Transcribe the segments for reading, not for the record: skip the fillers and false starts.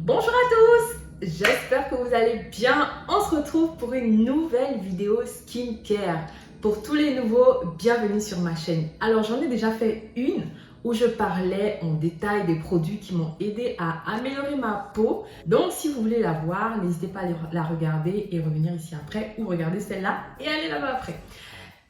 Bonjour à tous, j'espère que vous allez bien. On se retrouve pour une nouvelle vidéo skincare. Pour tous les nouveaux, bienvenue sur ma chaîne. Alors j'en ai déjà fait une où je parlais en détail des produits qui m'ont aidé à améliorer ma peau. Donc si vous voulez la voir, n'hésitez pas à la regarder et revenir ici après, ou regarder celle-là et aller là-bas après.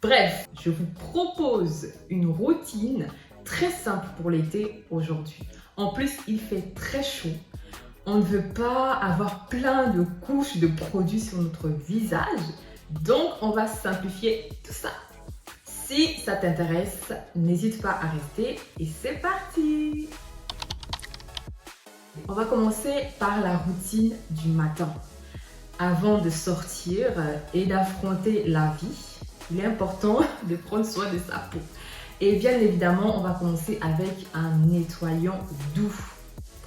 Bref, je vous propose une routine très simple pour l'été aujourd'hui. En plus, il fait très chaud. On ne veut pas avoir plein de couches de produits sur notre visage. Donc, on va simplifier tout ça. Si ça t'intéresse, n'hésite pas à rester et c'est parti! On va commencer par la routine du matin. Avant de sortir et d'affronter la vie, il est important de prendre soin de sa peau. Et bien évidemment, on va commencer avec un nettoyant doux.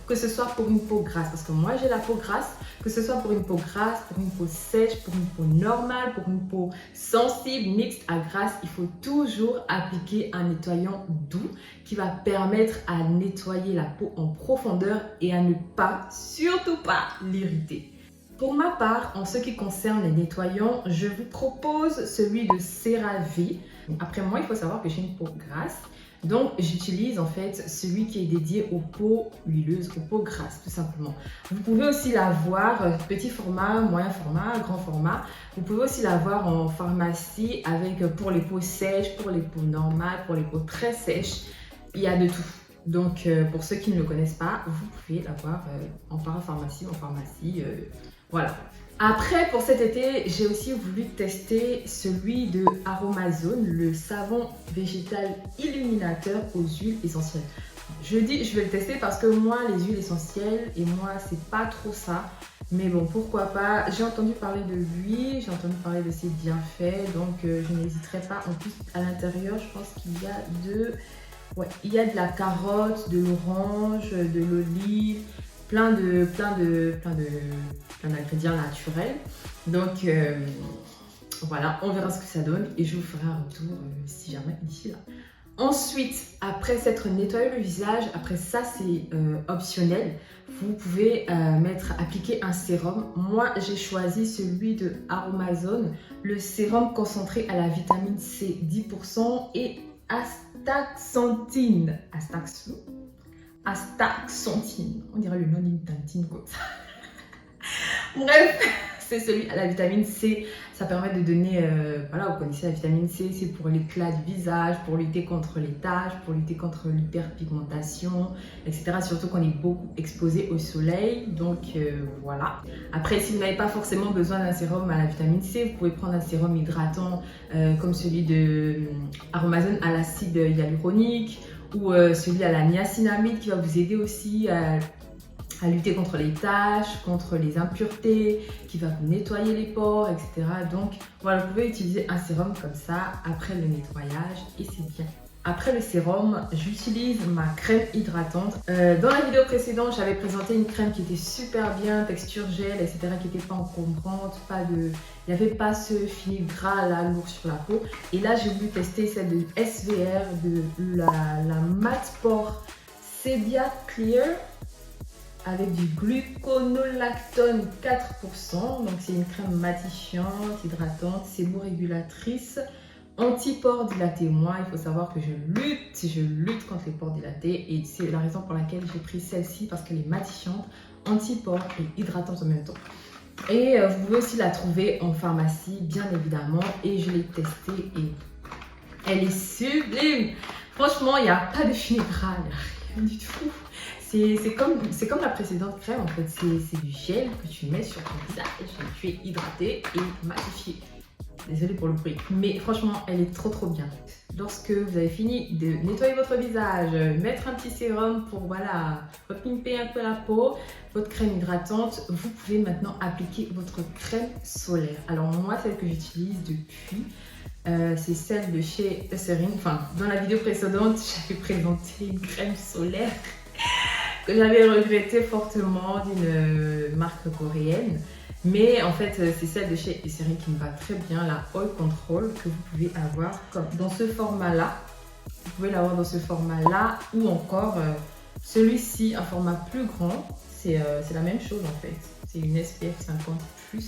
Que ce soit pour une peau grasse, parce que moi j'ai la peau grasse, que ce soit pour une peau grasse, pour une peau sèche, pour une peau normale, pour une peau sensible, mixte à grasse, il faut toujours appliquer un nettoyant doux qui va permettre à nettoyer la peau en profondeur et à ne pas, surtout pas, l'irriter. Pour ma part, en ce qui concerne les nettoyants, je vous propose celui de CeraVe. Après moi, il faut savoir que j'ai une peau grasse. Donc, j'utilise en fait celui qui est dédié aux peaux huileuses, aux peaux grasses, tout simplement. Vous pouvez aussi l'avoir petit format, moyen format, grand format. Vous pouvez aussi l'avoir en pharmacie avec pour les peaux sèches, pour les peaux normales, pour les peaux très sèches. Il y a de tout. Donc, pour ceux qui ne le connaissent pas, vous pouvez l'avoir en parapharmacie, voilà. Après, pour cet été, j'ai aussi voulu tester celui de Aromazone, le savon végétal illuminateur aux huiles essentielles. Je dis je vais le tester parce que moi, les huiles essentielles, et moi, c'est pas trop ça. Mais bon, pourquoi pas. J'ai entendu parler de lui, j'ai entendu parler de ses bienfaits, donc je n'hésiterai pas. En plus, à l'intérieur, je pense qu'il y a il y a de la carotte, de l'orange, de l'olive, plein d'ingrédients naturels. Donc voilà, on verra ce que ça donne et je vous ferai un retour si jamais d'ici là. Ensuite, après s'être nettoyé le visage, après ça c'est optionnel, vous pouvez appliquer un sérum. Moi j'ai choisi celui de Aromazone, le sérum concentré à la vitamine C 10% et astaxanthine. Astaxanthine, on dirait le nom d'une tantine comme ça. Bref, c'est celui à la vitamine C. Ça permet de donner, voilà, vous connaissez la vitamine C, c'est pour l'éclat du visage, pour lutter contre les taches, pour lutter contre l'hyperpigmentation, etc. Surtout qu'on est beaucoup exposé au soleil, donc voilà. Après, si vous n'avez pas forcément besoin d'un sérum à la vitamine C, vous pouvez prendre un sérum hydratant comme celui de Aromazone à l'acide hyaluronique ou celui à la niacinamide qui va vous aider aussi à lutter contre les taches, contre les impuretés, qui va vous nettoyer les pores, etc. Donc voilà, vous pouvez utiliser un sérum comme ça après le nettoyage et c'est bien. Après le sérum, j'utilise ma crème hydratante. Dans la vidéo précédente, j'avais présenté une crème qui était super bien, texture gel, etc. qui n'était pas encombrante, il n'y avait pas ce fini gras là, lourd sur la peau. Et là, j'ai voulu tester celle de SVR, de la Matte Pore Sebia Clear, avec du gluconolactone 4%. Donc c'est une crème matifiante, hydratante, séborégulatrice, anti-pores dilatés. Moi, il faut savoir que je lutte contre les pores dilatés et c'est la raison pour laquelle j'ai pris celle-ci parce qu'elle est matifiante, anti-pores et hydratante en même temps. Et vous pouvez aussi la trouver en pharmacie, bien évidemment, et je l'ai testée et elle est sublime. Franchement, il n'y a pas de fini gras, rien du tout. C'est comme la précédente crème en fait, c'est du gel que tu mets sur ton visage, tu es hydraté et matifié. Désolée pour le bruit, mais franchement elle est trop bien. Lorsque vous avez fini de nettoyer votre visage, mettre un petit sérum pour voilà, repimper un peu la peau, votre crème hydratante, vous pouvez maintenant appliquer votre crème solaire. Alors moi celle que j'utilise depuis, c'est celle de chez Eucerin. Enfin, dans la vidéo précédente, j'avais présenté une crème solaire que j'avais regretté fortement d'une marque coréenne. Mais en fait, c'est celle de chez Eucerin qui me va très bien, la Oil Control, que vous pouvez avoir dans ce format-là. Vous pouvez l'avoir dans ce format-là ou encore celui-ci, un format plus grand. c'est la même chose en fait. C'est une SPF 50+.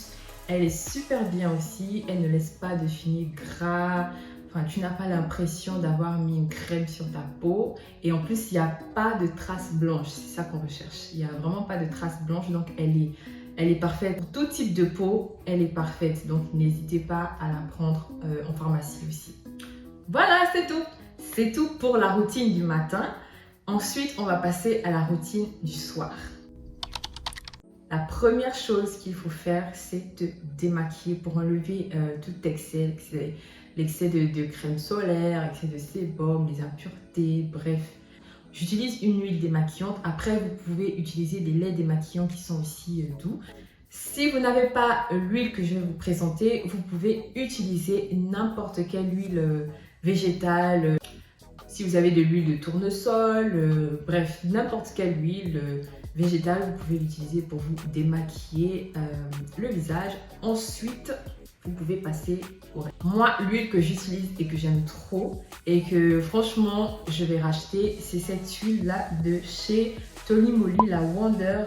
Elle est super bien aussi, elle ne laisse pas de fini gras. Enfin, tu n'as pas l'impression d'avoir mis une crème sur ta peau. Et en plus, il n'y a pas de traces blanches. C'est ça qu'on recherche. Il n'y a vraiment pas de traces blanches. Donc, elle est parfaite pour tout type de peau. Elle est parfaite. Donc, n'hésitez pas à la prendre en pharmacie aussi. Voilà, c'est tout. C'est tout pour la routine du matin. Ensuite, on va passer à la routine du soir. La première chose qu'il faut faire, c'est te démaquiller pour enlever tout excès, l'excès de crème solaire, l'excès de sébum, les impuretés, bref. J'utilise une huile démaquillante. Après, vous pouvez utiliser des laits démaquillants qui sont aussi doux. Si vous n'avez pas l'huile que je vais vous présenter, vous pouvez utiliser n'importe quelle huile végétale. Si vous avez de l'huile de tournesol, bref, n'importe quelle huile végétale, vous pouvez l'utiliser pour vous démaquiller le visage. Ensuite, vous pouvez passer au reste. Moi, l'huile que j'utilise et que j'aime trop et que franchement, je vais racheter, c'est cette huile-là de chez Tony Moly, la Wonder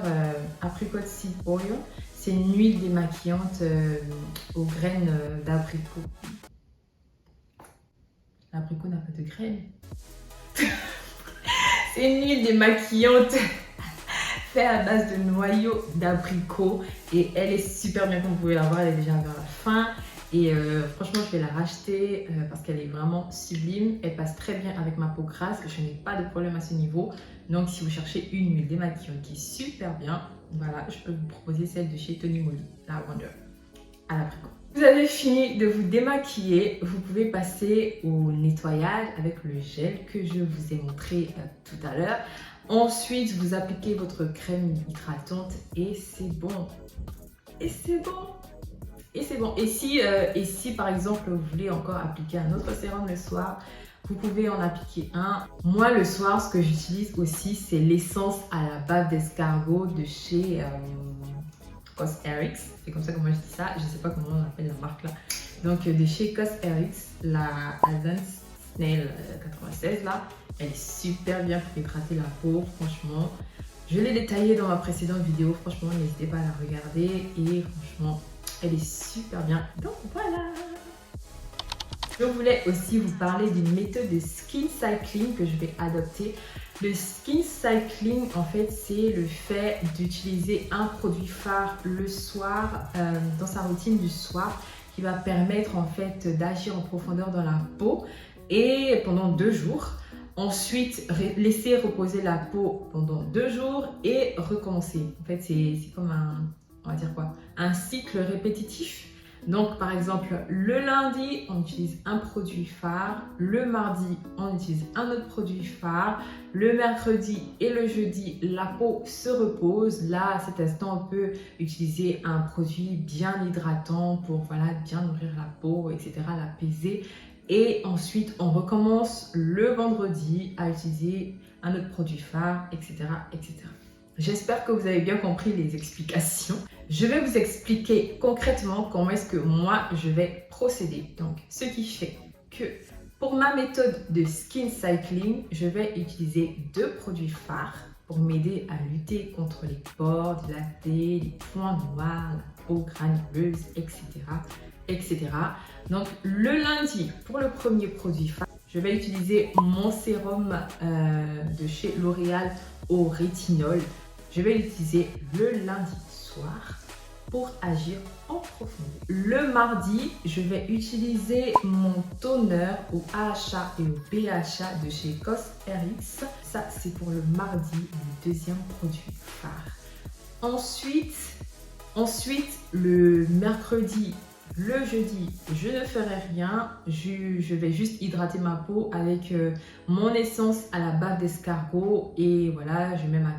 Apricot Seed Oil. C'est une huile démaquillante aux graines d'abricot. L'abricot n'a pas de graines. C'est une huile démaquillante faite à base de noyaux d'abricot et elle est super bien, comme vous pouvez la voir, elle est déjà vers la fin et franchement je vais la racheter parce qu'elle est vraiment sublime. Elle passe très bien avec ma peau grasse, je n'ai pas de problème à ce niveau. Donc si vous cherchez une huile démaquillante qui est super bien, voilà, je peux vous proposer celle de chez Tony Moly, la Wonder à l'abricot. Vous avez fini de vous démaquiller, vous pouvez passer au nettoyage avec le gel que je vous ai montré tout à l'heure. Ensuite, vous appliquez votre crème hydratante et c'est bon. Et c'est bon. Et c'est bon. Et si par exemple vous voulez encore appliquer un autre sérum le soir, vous pouvez en appliquer un. Moi le soir, ce que j'utilise aussi, c'est l'essence à la bave d'escargot de chez Cosrx. C'est comme ça que moi je dis ça. Je ne sais pas comment on appelle la marque là. Donc de chez Cosrx, la Advanced Snail 96 là. Elle est super bien pour hydrater la peau, franchement. Je l'ai détaillée dans ma précédente vidéo, franchement, n'hésitez pas à la regarder. Et franchement, elle est super bien. Donc voilà. Je voulais aussi vous parler d'une méthode de skin cycling que je vais adopter. Le skin cycling, en fait, c'est le fait d'utiliser un produit phare le soir, dans sa routine du soir, qui va permettre en fait d'agir en profondeur dans la peau et pendant 2 jours. Ensuite, laisser reposer la peau pendant 2 jours et recommencer. En fait, c'est comme on va dire quoi, un cycle répétitif. Donc, par exemple, le lundi, on utilise un produit phare. Le mardi, on utilise un autre produit phare. Le mercredi et le jeudi, la peau se repose. Là, à cet instant, on peut utiliser un produit bien hydratant pour voilà, bien nourrir la peau, etc., l'apaiser. Et ensuite, on recommence le vendredi à utiliser un autre produit phare, etc., etc. J'espère que vous avez bien compris les explications. Je vais vous expliquer concrètement comment est-ce que moi, je vais procéder. Donc, ce qui fait que pour ma méthode de skin cycling, je vais utiliser 2 produits phares pour m'aider à lutter contre les pores dilatés, les points noirs, la peau granuleuse, etc., etc. Donc, le lundi, pour le premier produit phare, je vais utiliser mon sérum de chez L'Oréal au rétinol. Je vais l'utiliser le lundi soir pour agir en profondeur. Le mardi, je vais utiliser mon toner au AHA et au BHA de chez Cosrx. Ça, c'est pour le mardi, le deuxième produit phare. Ensuite, le mercredi, le jeudi, je ne ferai rien. Je vais juste hydrater ma peau avec mon essence à la bave d'escargot. Et voilà, je mets ma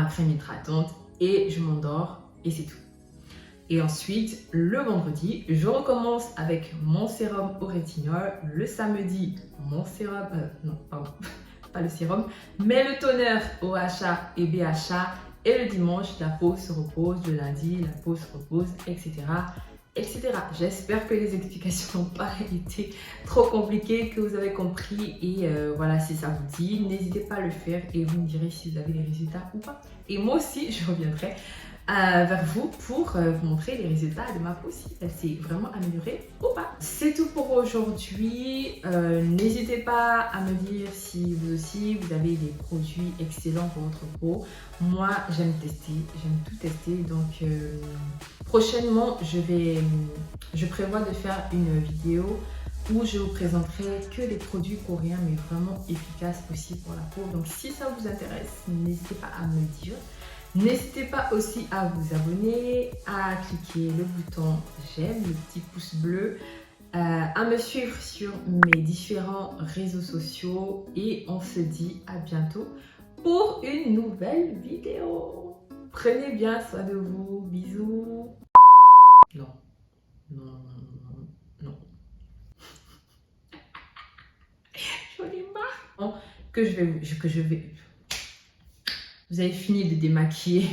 crème hydratante et je m'endors et c'est tout. Et ensuite, le vendredi, je recommence avec mon sérum au rétinol. Le samedi, mon sérum... non, pardon, pas le sérum, mais le toner au AHA et BHA. Et le dimanche, la peau se repose. Le lundi, la peau se repose, etc., etc. J'espère que les explications n'ont pas été trop compliquées, que vous avez compris. Et voilà, si ça vous dit, n'hésitez pas à le faire et vous me direz si vous avez les résultats ou pas. Et moi aussi, je reviendrai vers vous pour vous montrer les résultats de ma peau, si elle s'est vraiment améliorée ou pas. C'est tout pour aujourd'hui. N'hésitez pas à me dire si vous aussi vous avez des produits excellents pour votre peau. Moi, j'aime tester, j'aime tout tester. Donc prochainement, je prévois de faire une vidéo où je vous présenterai que des produits coréens mais vraiment efficaces aussi pour la peau. Donc si ça vous intéresse, n'hésitez pas à me dire. N'hésitez pas aussi à vous abonner, à cliquer le bouton j'aime, le petit pouce bleu, à me suivre sur mes différents réseaux sociaux et on se dit à bientôt pour une nouvelle vidéo. Prenez bien soin de vous, bisous. Non, non, non, non. J'en ai marre. Que je vais... Vous avez fini de démaquiller.